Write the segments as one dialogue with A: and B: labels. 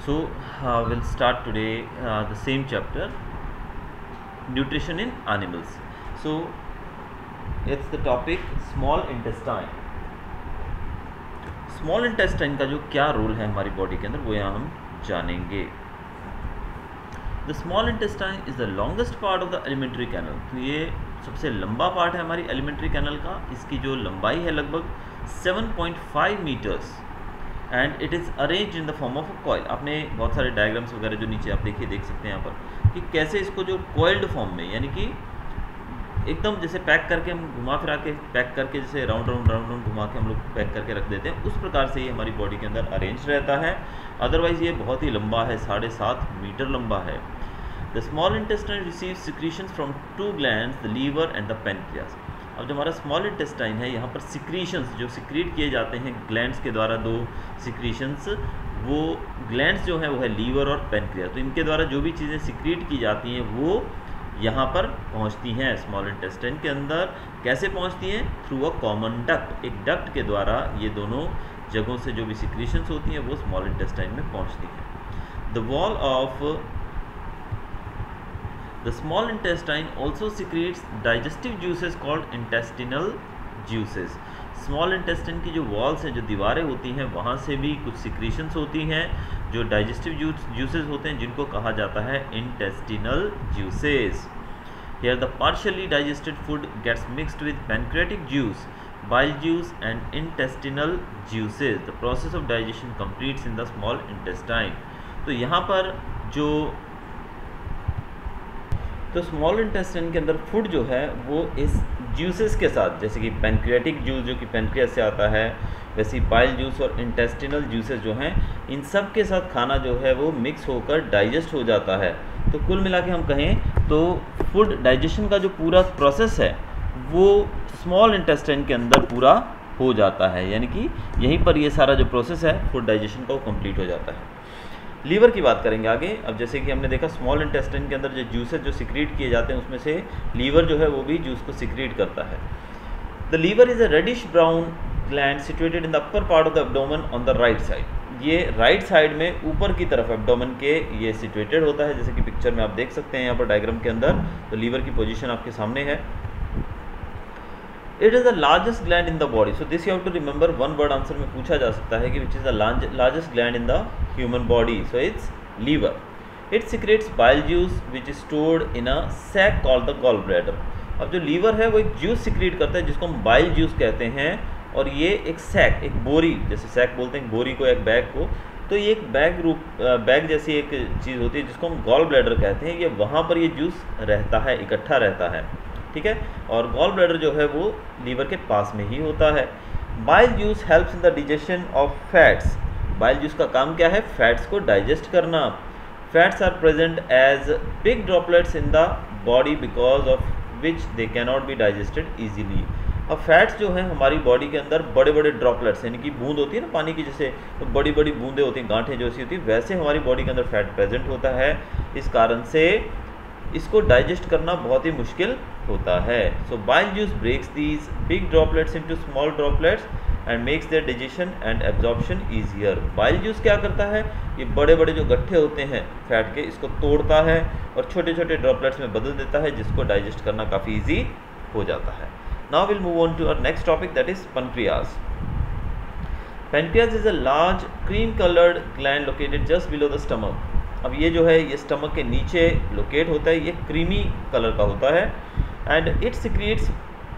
A: So we'll start today the same chapter, nutrition in animals. So it's the topic small intestine. Small intestine का जो क्या role है हमारी body के अंदर वो यहाँ हम जानेंगे. The small intestine is the longest part of the alimentary canal. तो ये सबसे लंबा पार्ट है हमारी एलिमेंट्री कैनल का. इसकी जो लंबाई है लगभग 7.5 meters and it is arrange in the form of a coil. आपने बहुत सारे डायग्राम्स वगैरह जो नीचे आप देखिए देख सकते हैं यहाँ पर कि कैसे इसको जो कॉइल्ड फॉर्म में, यानी कि एकदम जैसे पैक करके हम घुमा फिरा के पैक करके जैसे राउंड राउंड घुमा के हम लोग पैक करके रख देते हैं, उस प्रकार से ये हमारी बॉडी के अंदर अरेंज रहता है. अदरवाइज़ ये बहुत ही लंबा है, 7.5 मीटर लंबा है. The small intestine receive secretions from 2 glands, the liver and the pancreas. अब जो हमारा स्मॉल इंटेस्टाइन है यहाँ पर सिक्रीशंस जो सिक्रीट किए जाते हैं ग्लैंड्स के द्वारा, 2 सिक्रीशंस, वो ग्लैंड्स जो हैं वो है लीवर और पेनक्रियास. तो इनके द्वारा जो भी चीज़ें सिक्रीट की जाती हैं वो यहाँ पर पहुँचती हैं स्मॉल इंटेस्टाइन के अंदर. कैसे पहुँचती हैं? Through a common duct. एक डक्ट के द्वारा ये दोनों जगहों से जो भी सिक्रीशंस होती हैं वो स्मॉल इंटेस्टाइन में पहुँचती हैं. The wall of the small intestine also secretes digestive juices called intestinal juices. Small intestine की जो वॉल्स हैं, जो दीवारें होती हैं, वहाँ से भी कुछ सिक्रीशंस होती हैं जो डाइजेस्टिव जूसेस होते हैं, जिनको कहा जाता है intestinal juices. Here the partially digested food gets mixed with pancreatic juice, bile juice and intestinal juices. The process of digestion completes in the small intestine. तो यहाँ पर जो स्मॉल इंटेस्टाइन के अंदर फूड जो है वो इस जूसेस के साथ, जैसे कि पैनक्रियाटिक जूस जो कि पैनक्रियास से आता है, वैसे ही बाइल जूस और इंटेस्टिनल जूसेस जो हैं, इन सब के साथ खाना जो है वो मिक्स होकर डाइजेस्ट हो जाता है. तो कुल मिला के हम कहें तो फूड डाइजेशन का जो पूरा प्रोसेस है वो स्मॉल इंटेस्टाइन के अंदर पूरा हो जाता है, यानी कि यहीं पर ये सारा जो प्रोसेस है फूड डाइजेशन का वो कंप्लीट हो जाता है. लीवर की बात करेंगे आगे. अब जैसे कि हमने देखा स्मॉल इंटेस्टाइन के अंदर जो जूसेस जो सिक्रीट किए जाते हैं उसमें से लीवर जो है वो भी जूस को सिक्रीट करता है. The liver is a reddish brown gland situated in the upper part of the abdomen on the right side. ये राइट साइड में ऊपर की तरफ एब्डोमेन के ये सिचुएटेड होता है, जैसे कि पिक्चर में आप देख सकते हैं यहाँ पर डायग्राम के अंदर. तो लीवर की पोजीशन आपके सामने है. It is the largest gland in the body. So this you have to remember. One word answer में पूछा जा सकता है कि which is the largest gland in the human body. So it's liver. It secretes bile juice which is stored in a sac called the gall bladder. अब जो liver है वो एक जूस सिक्रेट करता है जिसको हम बाइल जूस कहते हैं, और ये एक सैक, एक बोरी, जैसे सैक बोलते हैं बोरी को, एक बैग को, तो ये एक बैग जैसी एक चीज़ होती है जिसको हम गॉल ब्लैडर कहते हैं. ये वहाँ पर ये जूस रहता है, इकट्ठा रहता है, ठीक है. और गॉल ब्लैडर जो है वो लीवर के पास में ही होता है. Bile juice helps in the digestion of fats. Bile juice का काम क्या है? फैट्स को डाइजेस्ट करना. Fats are present as big droplets in the body because of which they cannot be digested easily. अब फैट्स जो हैं हमारी बॉडी के अंदर बड़े बड़े ड्रॉपलेट्स, यानी कि बूंद होती है ना पानी की, जैसे तो बड़ी बड़ी बूंदें होती हैं, गांठें जैसी होती है, वैसे हमारी बॉडी के अंदर फैट प्रेजेंट होता है. इस कारण से इसको डाइजेस्ट करना बहुत ही मुश्किल होता है. So bile juice breaks these big droplets into small droplets and makes their digestion and absorption easier. Bile juice क्या करता है? ये बड़े बड़े जो गट्ठे होते हैं फैट के, इसको तोड़ता है और छोटे छोटे ड्रॉपलेट्स में बदल देता है, जिसको डाइजेस्ट करना काफ़ी ईजी हो जाता है. Now will move on to our next topic, that is pancreas. Pancreas is a large cream coloured gland located just below the stomach. अब ये जो है ये स्टमक के नीचे लोकेट होता है, ये क्रीमी कलर का होता है. And it secretes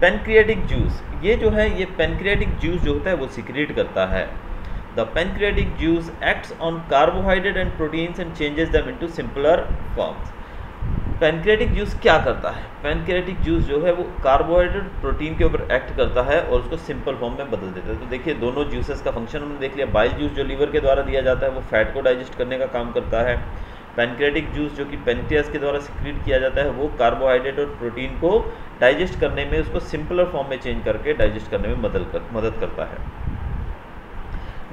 A: pancreatic juice. ये जो है ये पैनक्रियाटिक जूस जो होता है वो सिक्रीट करता है. The pancreatic juice acts on carbohydrate and proteins and changes them into simpler forms. Pancreatic juice क्या करता है? पैनक्रियाटिक जूस जो है वो कार्बोहाइड्रेट प्रोटीन के ऊपर एक्ट करता है और उसको सिंपल फॉर्म में बदल देता है. तो देखिए दोनों जूसेस का फंक्शन हमने देख लिया. बाइल जूस जो लीवर के द्वारा दिया जाता है वो फैट को डाइजेस्ट करने का काम करता है. पैनक्रियाटिक जूस जो कि पेनक्रियास के द्वारा सिक्रीट किया जाता है वो कार्बोहाइड्रेट और प्रोटीन को डाइजेस्ट करने में, उसको सिंपलर फॉर्म में चेंज करके डाइजेस्ट करने में मदद करता है.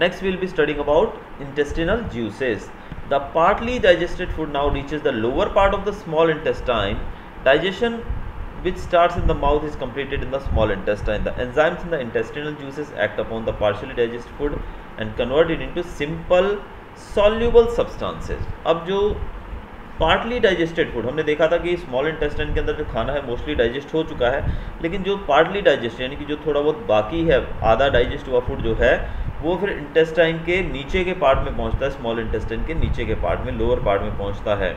A: Next will be studying about intestinal juices. The partly digested food now reaches the lower part of the small intestine. Digestion, which starts in the mouth, is completed in the small intestine. The enzymes in the intestinal juices act upon the partially digested food and convert it into simple soluble substances. अब जो partly digested food, हमने देखा था कि small intestine के अंदर जो खाना है मोस्टली डाइजेस्ट हो चुका है, लेकिन जो पार्टली डाइजेस्ट यानी कि जो थोड़ा बहुत बाकी है, आधा डाइजेस्ट हुआ फूड जो है, वो फिर इंटेस्टाइन के नीचे के पार्ट में पहुंचता है, स्मॉल इंटेस्टाइन के नीचे के पार्ट में, लोअर पार्ट में पहुंचता है।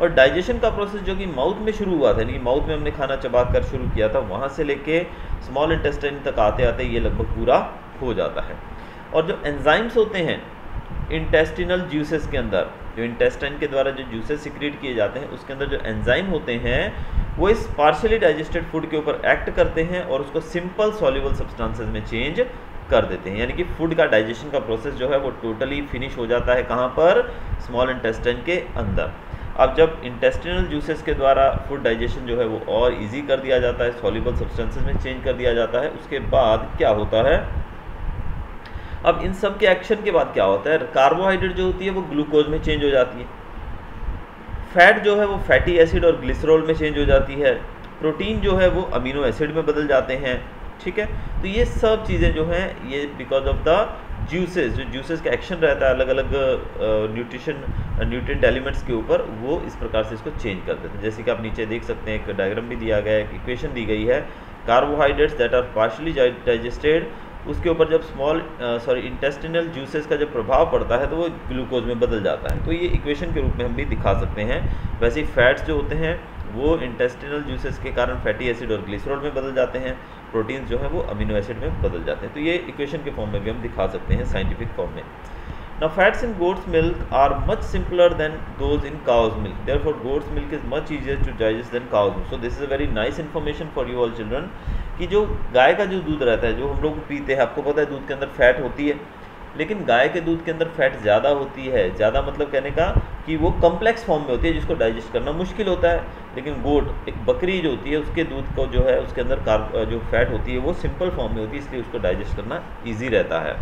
A: और डाइजेशन का प्रोसेस जो कि माउथ में शुरू हुआ था, यानी कि माउथ में हमने खाना चबा कर शुरू किया था, वहाँ से लेके स्मॉल इंटेस्टाइन तक आते आते ये लगभग पूरा हो जाता है। और जो एंजाइम्स होते हैं इंटेस्टिनल जूसेस के अंदर, जो इंटेस्टाइन के द्वारा जो जूसेस सिक्रीट किए जाते हैं, उसके अंदर जो एंजाइम होते हैं वो इस पार्शियली डाइजेस्टेड फूड के ऊपर एक्ट करते हैं और उसको सिंपल सॉल्युबल सब्सटेंसेस में चेंज कर देते हैं। यानी कि फूड का डाइजेशन का प्रोसेस जो है वो टोटली फिनिश हो जाता है कहाँ पर, स्मॉल इंटेस्टाइन के अंदर। अब जब इंटेस्टिनल जूसेस के द्वारा फूड डाइजेशन जो है वो और इजी कर दिया जाता है, सॉल्युबल सब्सटेंसेस में चेंज कर दिया जाता है, उसके बाद क्या होता है, अब इन सब के एक्शन के बाद क्या होता है, कार्बोहाइड्रेट जो होती है वो ग्लूकोज में चेंज हो जाती है, फैट जो है वो फैटी एसिड और ग्लिसरॉल में चेंज हो जाती है, प्रोटीन जो है वो अमीनो एसिड में बदल जाते हैं। ठीक है, तो ये सब चीज़ें जो हैं ये बिकॉज ऑफ द जूसेस, जो जूसेस का एक्शन रहता है अलग अलग न्यूट्रिएंट एलिमेंट्स के ऊपर, वो इस प्रकार से इसको चेंज कर देते हैं। जैसे कि आप नीचे देख सकते हैं, एक डायग्राम भी दिया गया है, एक इक्वेशन दी गई है, carbohydrates that are partially digested, उसके ऊपर जब इंटेस्टिनल जूसेस का जब प्रभाव पड़ता है तो वो ग्लूकोज में बदल जाता है। तो ये इक्वेशन के रूप में हम भी दिखा सकते हैं। वैसे ही फैट्स जो होते हैं वो इंटेस्टिनल जूसेस के कारण फैटी एसिड और ग्लिसरॉल में बदल जाते हैं, प्रोटीन्स जो है वो अमीनो एसिड में बदल जाते हैं। तो ये इक्वेशन के फॉर्म में भी हम दिखा सकते हैं, साइंटिफिक फॉर्म में। Now fats in goat's milk are much simpler than those in cow's milk. Therefore, goat's milk is much easier to digest than cow's milk. So this is a very nice information for you all children कि जो गाय का जो दूध रहता है, जो हम लोग पीते हैं, आपको पता है दूध के अंदर फैट होती है, लेकिन गाय के दूध के अंदर फैट ज़्यादा होती है। ज़्यादा मतलब कहने का कि वो कम्प्लेक्स फॉर्म में होती है जिसको डाइजेस्ट करना मुश्किल होता है। लेकिन गोट, एक बकरी जो होती है, उसके दूध को जो है उसके अंदर जो फैट होती है वो सिंपल फॉर्म में होती है, इसलिए उसको डाइजेस्ट करना ईजी रहता है।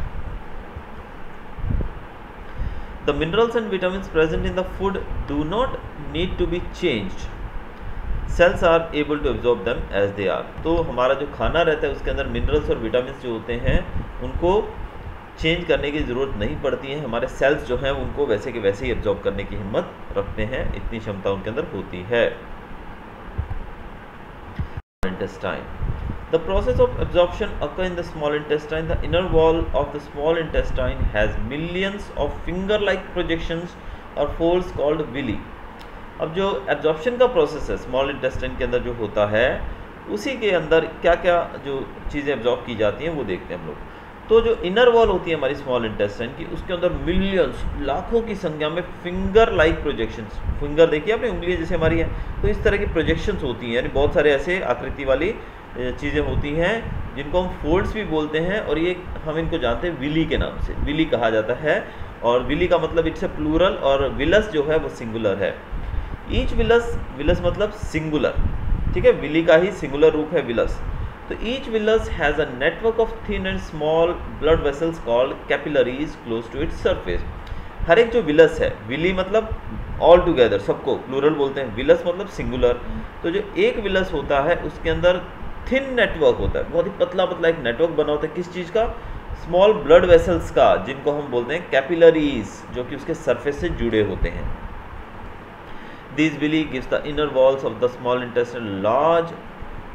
A: The minerals and vitamins present in the food do not need to be changed. Cells are able to absorb them as they are. तो हमारा जो खाना रहता है उसके अंदर मिनरल्स और विटामिन्स जो होते हैं उनको चेंज करने की ज़रूरत नहीं पड़ती है। हमारे सेल्स जो हैं उनको वैसे के वैसे ही एब्जॉर्ब करने की हिम्मत रखते हैं, इतनी क्षमता उनके अंदर होती है। Intestine. The process of absorption occur in the small intestine. The inner wall of the small intestine has millions of finger-like projections or folds called villi. अब जो एब्जॉर्प्शन का प्रोसेस है स्मॉल इंटेस्टाइन के अंदर जो होता है, उसी के अंदर क्या क्या जो चीज़ें एब्जॉर्ब की जाती हैं वो देखते हैं हम लोग। तो जो इनर वॉल होती है हमारी स्मॉल इंटेस्टाइन की, उसके अंदर मिलियंस, लाखों की संख्या में फिंगर लाइक प्रोजेक्शंस, फिंगर देखिए आपने, उंगली जैसे हमारी है, तो इस तरह की प्रोजेक्शंस होती हैं, यानी बहुत सारे ऐसे आकृति वाली चीज़ें होती हैं जिनको हम फोल्ड्स भी बोलते हैं, और ये हम इनको जानते हैं विली के नाम से, विली कहा जाता है। और विली का मतलब इट्स ए प्लूरल, और विलस जो है वो सिंगुलर है। ईच विलस, विलस मतलब सिंगुलर, ठीक है, विली का ही सिंगुलर रूप है विलस। तो each villus has a network of thin and small blood vessels called capillaries close to its surface. हर एक जो विलस है, विली मतलब ऑल टुगेदर, सबको प्लूरल बोलते हैं, विलस मतलब सिंगुलर। तो जो एक विलस होता है उसके अंदर थिन नेटवर्क होता है, बहुत ही पतला पतला एक नेटवर्क बना होता है, किस चीज़ का, स्मॉल ब्लड वेसल्स का, जिनको हम बोलते हैं कैपिलरीज, जो कि उसके सरफेस से जुड़े होते हैं। These villi gives the inner walls of the small intestine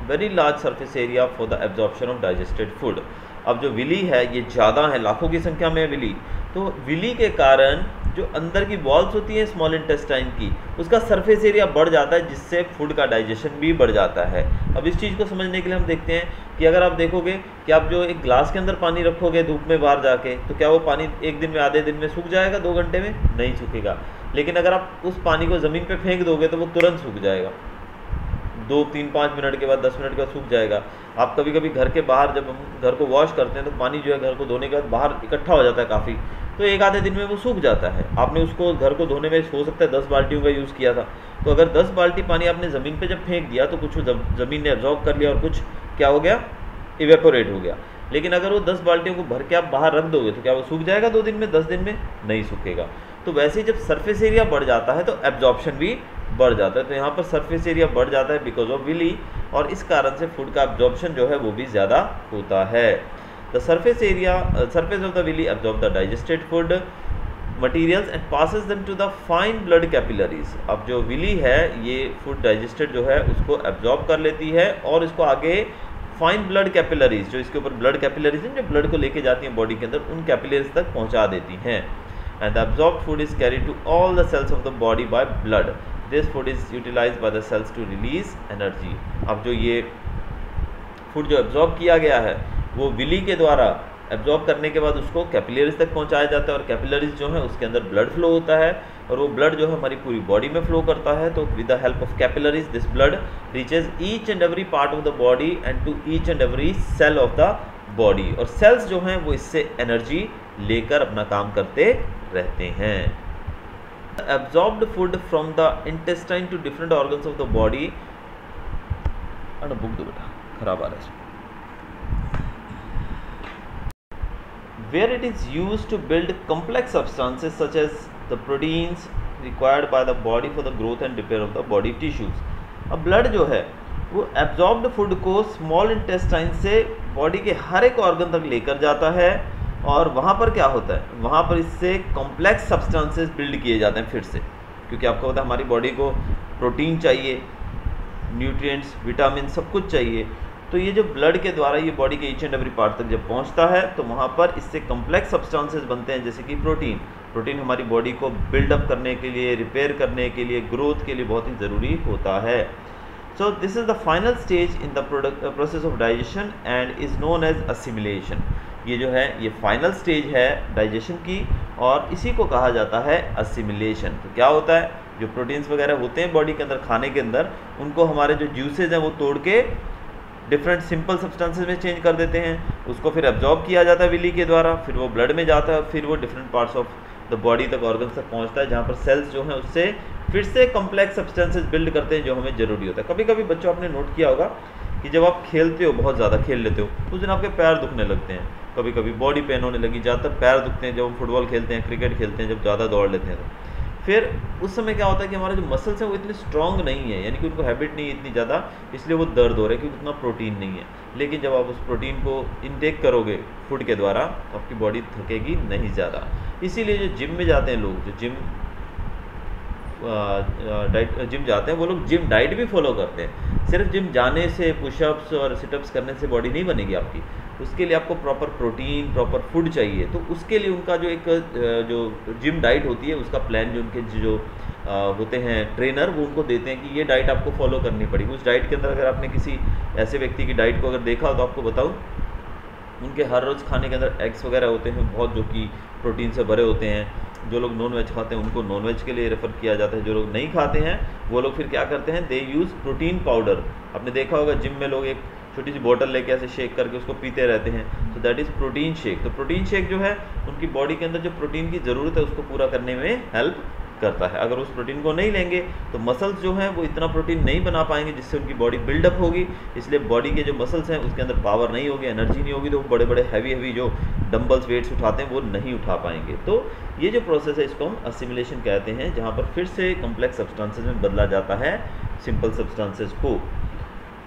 A: very large surface area for the absorption of digested food. अब जो विली है ये ज़्यादा है, लाखों की संख्या में है विली, तो विली के कारण जो अंदर की वॉल्स होती हैं स्मॉल इंटेस्टाइन की, उसका सरफेस एरिया बढ़ जाता है, जिससे फूड का डाइजेशन भी बढ़ जाता है। अब इस चीज़ को समझने के लिए हम देखते हैं कि अगर आप देखोगे कि आप जो एक ग्लास के अंदर पानी रखोगे धूप में बाहर जाके, तो क्या वो पानी एक दिन में, आधे दिन में सूख जाएगा, 2 घंटे में? नहीं सूखेगा। लेकिन अगर आप उस पानी को ज़मीन पे फेंक दोगे तो वो तुरंत सूख जाएगा, 2, 3, 5 मिनट के बाद, 10 मिनट के बाद सूख जाएगा। आप कभी कभी घर के बाहर जब हम घर को वॉश करते हैं तो पानी जो है घर को धोने के बाद बाहर इकट्ठा हो जाता है काफ़ी, तो 1 आधे दिन में वो सूख जाता है। आपने उसको घर को धोने में हो सकता है 10 बाल्टियों का यूज़ किया था, तो अगर 10 बाल्टी पानी आपने ज़मीन पे जब फेंक दिया तो कुछ ज़मीन ने एब्जॉर्ब कर लिया और कुछ क्या हो गया, इवेपोरेट हो गया। लेकिन अगर वो 10 बाल्टियों को भर के आप बाहर रख दोगे तो क्या वो सूख जाएगा 2 दिन में, 10 दिन में? नहीं सूखेगा। तो वैसे ही जब सरफेस एरिया बढ़ जाता है तो एब्जॉर्प्शन भी बढ़ जाता है। तो यहाँ पर सरफेस एरिया बढ़ जाता है बिकॉज ऑफ विली, और इस कारण से फूड का एब्जॉर्प्शन जो है वो भी ज़्यादा होता है। The surface of the villi absorb the digested food materials and passes them to the fine blood capillaries. अब जो विली है ये फूड डाइजेस्टेड जो है उसको एब्जॉर्ब कर लेती है और इसको आगे फाइन ब्लड कैपिलरीज, जो इसके ऊपर ब्लड कैपिलरीज हैं जो ब्लड को लेके जाती हैं बॉडी के अंदर, उन कैपिलरीज तक पहुंचा देती हैं। And the absorbed food is carried to all the cells of the body by blood. This food is utilised by the cells to release energy. अब जो ये फूड जो एब्जॉर्ब किया गया है वो विली के द्वारा एब्जॉर्ब करने के बाद उसको कैपिलरीज तक पहुंचाया जाता है, और कैपिलरीज जो है उसके अंदर ब्लड फ्लो होता है, और वो ब्लड जो है हमारी पूरी बॉडी में फ्लो करता है। तो with the help of capillaries this blood reaches each and every part of the body and to each and every cell of the body. और सेल्स जो हैं वो इससे एनर्जी लेकर अपना काम करते रहते हैं। Absorbed food from the intestine to different organs of the body. Book दो बेटा, खराब आ रहा है। Where it is used to build complex substances such as the proteins required by the body for the growth and repair of the body tissues। अब blood जो है वो absorbed food को स्मॉल इंटेस्टाइन से बॉडी के हर एक organ तक लेकर जाता है, और वहाँ पर क्या होता है, वहाँ पर इससे कॉम्प्लेक्स सब्सटेंसेस बिल्ड किए जाते हैं फिर से, क्योंकि आपको पता है हमारी बॉडी को प्रोटीन चाहिए, न्यूट्रिएंट्स, विटामिन सब कुछ चाहिए। तो ये जो ब्लड के द्वारा ये बॉडी के ईच एंड एवरी पार्ट तक जब पहुंचता है तो वहाँ पर इससे कॉम्प्लेक्स सब्सटेंसेस बनते हैं, जैसे कि प्रोटीन हमारी बॉडी को बिल्डअप करने के लिए, रिपेयर करने के लिए, ग्रोथ के लिए बहुत ही ज़रूरी होता है। So this is the final stage in the process of digestion and is known as assimilation. ये जो है ये फाइनल स्टेज है डाइजेशन की, और इसी को कहा जाता है असिमिलेशन। तो क्या होता है, जो प्रोटीन्स वगैरह होते हैं बॉडी के अंदर, खाने के अंदर, उनको हमारे जो जूसेज हैं वो तोड़ के डिफरेंट सिंपल सब्सटेंसेस में चेंज कर देते हैं, उसको फिर एब्जॉर्ब किया जाता है विली के द्वारा, फिर वो ब्लड में जाता है, फिर वो different parts of the body तक, ऑर्गन्स तक पहुंचता है, जहाँ पर सेल्स जो हैं उससे फिर से कॉम्प्लेक्स सब्सटेंसेस बिल्ड करते हैं जो हमें ज़रूरी होता है। कभी कभी बच्चों आपने नोट किया होगा कि जब आप खेलते हो, बहुत ज़्यादा खेल लेते हो, उस दिन आपके पैर दुखने लगते हैं, कभी कभी बॉडी पेन होने लगी, ज़्यादातर पैर दुखते हैं जब हम फुटबॉल खेलते हैं, क्रिकेट खेलते हैं, जब ज़्यादा दौड़ लेते हैं। तो फिर उस समय क्या होता है कि हमारे जो मसल्स हैं वो इतने स्ट्रॉन्ग नहीं है, यानी कि उनको हैबिट नहीं है इतनी ज़्यादा, इसलिए वो दर्द हो रहा है क्योंकि उतना प्रोटीन नहीं है। लेकिन जब आप उस प्रोटीन को इनटेक करोगे फूड के द्वारा तो आपकी बॉडी थकेगी नहीं ज़्यादा। इसीलिए जो जिम में जाते हैं लोग, जो जिम जाते हैं वो लोग जिम डाइट भी फॉलो करते हैं। सिर्फ जिम जाने से, पुशअप्स और सिटअप्स करने से बॉडी नहीं बनेगी आपकी, उसके लिए आपको प्रॉपर प्रोटीन, प्रॉपर फूड चाहिए। तो उसके लिए उनका जो एक जो जिम डाइट होती है उसका प्लान, जो उनके जो होते हैं ट्रेनर, वो उनको देते हैं कि ये डाइट आपको फॉलो करनी पड़ेगी। उस डाइट के अंदर अगर आपने किसी ऐसे व्यक्ति की डाइट को अगर देखा हो तो आपको बताऊँ, उनके हर रोज़ खाने के अंदर एग्स वगैरह होते हैं बहुत, जो कि प्रोटीन से भरे होते हैं। जो लोग नॉन वेज खाते हैं उनको नॉन वेज के लिए रेफ़र किया जाता है, जो लोग नहीं खाते हैं वो लोग फिर क्या करते हैं, दे यूज़ प्रोटीन पाउडर। आपने देखा होगा जिम में लोग एक छोटी सी बोतल लेके ऐसे शेक करके उसको पीते रहते हैं, तो दैट इज़ प्रोटीन शेक। तो प्रोटीन शेक जो है उनकी बॉडी के अंदर जो प्रोटीन की ज़रूरत है उसको पूरा करने में हेल्प करता है। अगर उस प्रोटीन को नहीं लेंगे तो मसल्स जो हैं वो इतना प्रोटीन नहीं बना पाएंगे जिससे उनकी बॉडी बिल्डअप होगी, इसलिए बॉडी के जो मसल्स हैं उसके अंदर पावर नहीं होगी, एनर्जी नहीं होगी, तो वो बड़े बड़े हैवी जो डंबल्स वेट्स उठाते हैं वो नहीं उठा पाएंगे। तो ये जो प्रोसेस है इसको हम असिमिलेशन कहते हैं, जहाँ पर फिर से कॉम्प्लेक्स सब्सटेंसेज में बदला जाता है सिंपल सब्सटेंसेज को।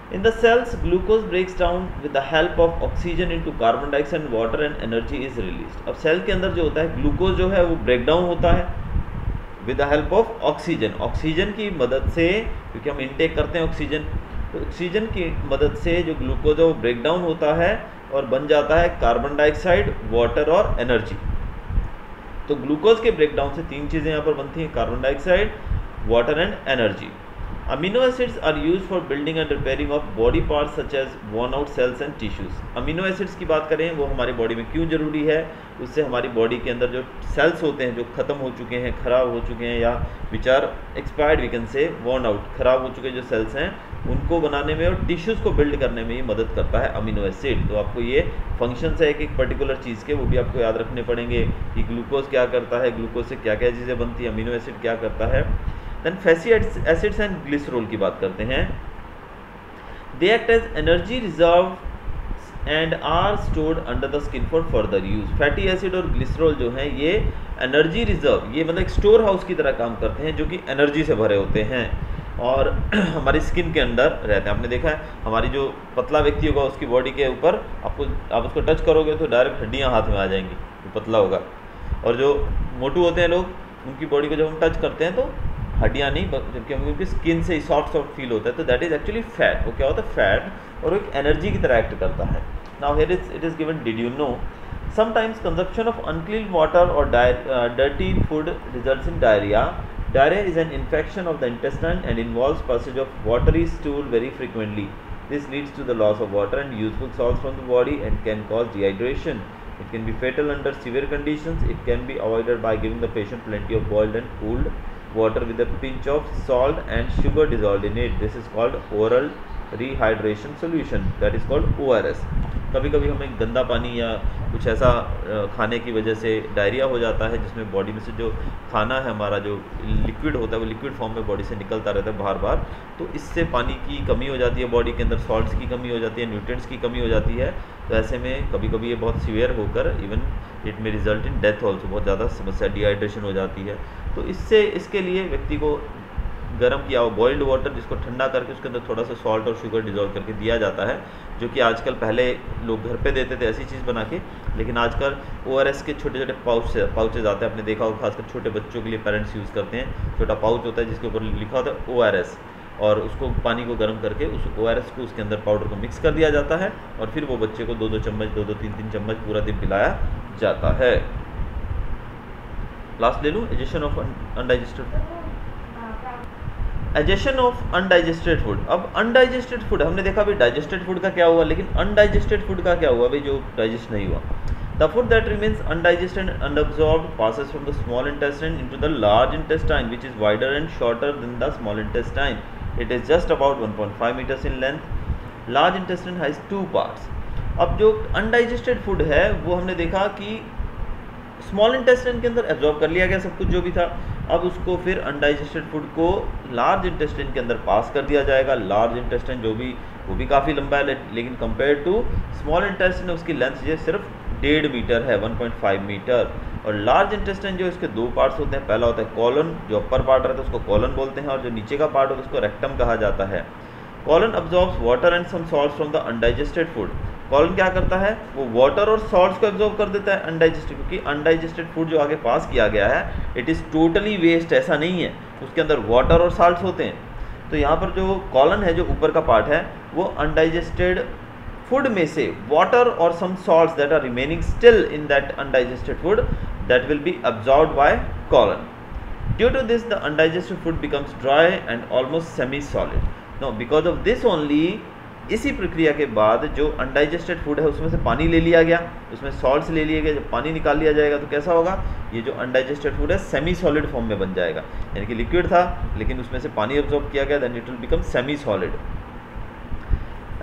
A: In the cells, glucose breaks down with the help of oxygen into carbon dioxide and water and energy is released। अब सेल के अंदर जो होता है ग्लूकोज जो है वो ब्रेक डाउन होता है with the help of oxygen, oxygen की मदद से, क्योंकि हम इनटेक करते हैं ऑक्सीजन, तो ऑक्सीजन की मदद से जो ग्लूकोज है वो ब्रेक डाउन होता है और बन जाता है कार्बन डाइऑक्साइड, वाटर और एनर्जी। तो ग्लूकोज के ब्रेक डाउन से तीन चीज़ें यहाँ पर बनती हैं, carbon dioxide, water and energy. Amino acids are use for building and repairing of body parts such as worn out cells and tissues. Amino acids की बात करें वो हमारी बॉडी में क्यों ज़रूरी है, उससे हमारी बॉडी के अंदर जो सेल्स होते हैं जो ख़त्म हो चुके हैं, ख़राब हो चुके हैं, या which are expired we can say, worn out, ख़राब हो चुके जो सेल्स हैं उनको बनाने में और टिश्यूज़ को बिल्ड करने में ये मदद करता है अमीनो एसिड। तो आपको ये फंक्शंस है एक पर्टिकुलर चीज़ के, वो भी आपको याद रखने पड़ेंगे कि ग्लूकोज क्या करता है, ग्लूकोज से क्या क्या चीज़ें बनती हैं, अमीनो एसिड क्या करता है। Then fatty acids and glycerol की बात करते हैं। They act as energy reserve and are stored under the skin for further use. Fatty acid और ग्लिसरॉल जो हैं ये एनर्जी रिजर्व, ये मतलब एक स्टोर हाउस की तरह काम करते हैं जो कि एनर्जी से भरे होते हैं और हमारी स्किन के अंदर रहते हैं। आपने देखा है हमारी जो पतला व्यक्ति होगा उसकी बॉडी के ऊपर आप उसको टच करोगे तो डायरेक्ट हड्डियाँ हाथ में आ जाएंगी, वो पतला होगा। और जो मोटू होते हैं लोग, उनकी बॉडी को जब हम टच करते हैं तो हड्डियाँ नहीं, जबकि हम उनकी स्किन से ही सॉफ्ट फील होता है, तो दैट इज एक्चुअली फैट। वो क्या होता है? फैट, और वो एक एनर्जी की तरह एक्ट करता है। Now here it is given, did you know sometimes consumption of unclean water or dirty food results in diarrhea. Diarrhea is an infection of the intestine and involves passage of watery stool very frequently. This leads to the loss of water and useful salts from the body and can cause dehydration. It can be fatal under severe conditions. It can be avoided by giving the patient plenty of boiled and cooled water with a pinch of salt and sugar dissolved in it. This is called oral rehydration solution, that is called ORS. कभी कभी हमें गंदा पानी या कुछ ऐसा खाने की वजह से डायरिया हो जाता है, जिसमें बॉडी में से जो खाना है हमारा जो लिक्विड होता है वो लिक्विड फॉर्म में बॉडी से निकलता रहता है बार बार, तो इससे पानी की कमी हो जाती है, बॉडी के अंदर सॉल्ट्स की कमी हो जाती है, न्यूट्रिएंट्स की कमी हो जाती है। तो ऐसे में कभी कभी ये बहुत सीवियर होकर इवन इट में रिजल्ट इन डेथ ऑल्सो, बहुत ज़्यादा समस्या डिहाइड्रेशन हो जाती है। तो इसके लिए व्यक्ति को गर्म किया हुआ बॉइल्ड वाटर, जिसको ठंडा करके उसके अंदर थोड़ा सा सॉल्ट और शुगर डिजोल्व करके दिया जाता है, जो कि आजकल, पहले लोग घर पे देते थे ऐसी चीज़ बना के, लेकिन आजकल ORS के छोटे छोटे पाउचेज आते हैं, आपने देखा होगा, खासकर छोटे बच्चों के लिए पेरेंट्स यूज़ करते हैं। छोटा पाउच होता है जिसके ऊपर लिखा होता है ORS, और उसको पानी को गर्म करके उस ORS को उसके अंदर पाउडर को मिक्स कर दिया जाता है, और फिर वो बच्चे को 2-2 चम्मच 2-2 3-3 चम्मच पूरा दिन पिलाया जाता है। लास्ट ले लूँ, egestion of undigested egestion of undigested food. अब अनडाइजेस्टेड फूड हमने देखा भाई, डाइजेस्टेड फूड का क्या हुआ, लेकिन अनडाइजेस्टेड फूड का क्या हुआ भाई, जो डाइजेस्ट नहीं हुआ। The food that remains undigested and unabsorbed passes from the small intestine into the large intestine, which is wider and shorter than the small intestine. It is just about 1.5 meters in length. Large intestine has 2 parts. अब जो undigested food है वो हमने देखा कि small intestine के अंदर absorb कर लिया गया सब कुछ जो भी था, अब उसको फिर अनडाइजेस्टेड फूड को लार्ज इंटेस्टाइन के अंदर पास कर दिया जाएगा। लार्ज इंटेस्टाइन जो भी, वो भी काफ़ी लंबा है, लेकिन कंपेयर टू स्मॉल इंटेस्टाइन उसकी लेंथ ये सिर्फ 1.5 मीटर है, 1.5 मीटर। और लार्ज इंटेस्टाइन जो इसके 2 पार्ट्स होते हैं, पहला होता है कॉलन, जो अपर पार्ट रहता है उसको कॉलन बोलते हैं, और जो नीचे का पार्ट होता है उसको रेक्टम कहा जाता है। Colon absorbs water and some salts from the undigested food. Colon क्या करता है, वो वाटर और सॉल्ट्स को एब्जॉर्ब कर देता है अनडाइजेस्टेड, क्योंकि अनडाइजेस्टेड फूड जो आगे पास किया गया है इट इज़ टोटली वेस्ट, ऐसा नहीं है, उसके अंदर वाटर और साल्ट्स होते हैं। तो यहाँ पर जो कॉलन है, जो ऊपर का पार्ट है, वो अनडाइजेस्टेड फूड में से वाटर और some salts that are remaining still in that undigested food that will be absorbed by colon. Due to this the undigested food becomes dry and almost semi solid. No, because of this only, इसी प्रक्रिया के बाद जो undigested food है उसमें से पानी ले लिया गया, उसमें सॉल्ट्स ले लिए गए, जब पानी निकाल लिया जाएगा तो कैसा होगा, ये जो अनडाइजेस्टेड फूड है सेमी सॉलिड फॉर्म में बन जाएगा, यानी कि लिक्विड था लेकिन उसमें से पानी एब्जॉर्ब किया गया, then it will become semi solid.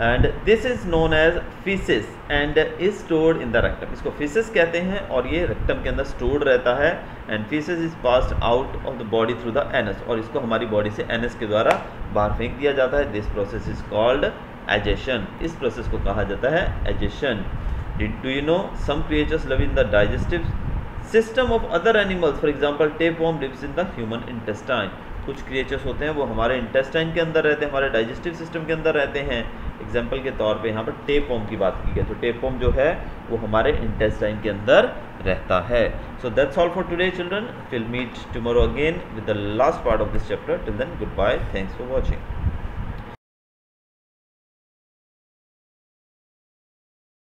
A: And this is known as faeces and is stored in the rectum. इसको फीसिस कहते हैं और ये रेक्टम के अंदर स्टोर्ड रहता है। And faeces is passed out of the body through the anus, और इसको हमारी बॉडी से एनस के द्वारा बाहर फेंक दिया जाता है। This process is called egestion. इस प्रोसेस को कहा जाता है egestion. Do you know some creatures live in the digestive system of other animals, for example tapeworm lives in the human intestine. कुछ क्रिएचर्स होते हैं वो हमारे इंटेस्टाइन के अंदर रहते हैं, हमारे डाइजेस्टिव सिस्टम के अंदर रहते हैं। एग्जाम्पल के तौर पे यहाँ पर टेपवर्म की बात की गई, तो टेपवर्म जो है वो हमारे इंटेस्टाइन के अंदर रहता है। So that's all for today children, will meet tomorrow again with the last part of this chapter. Till then good bye, thanks for watching.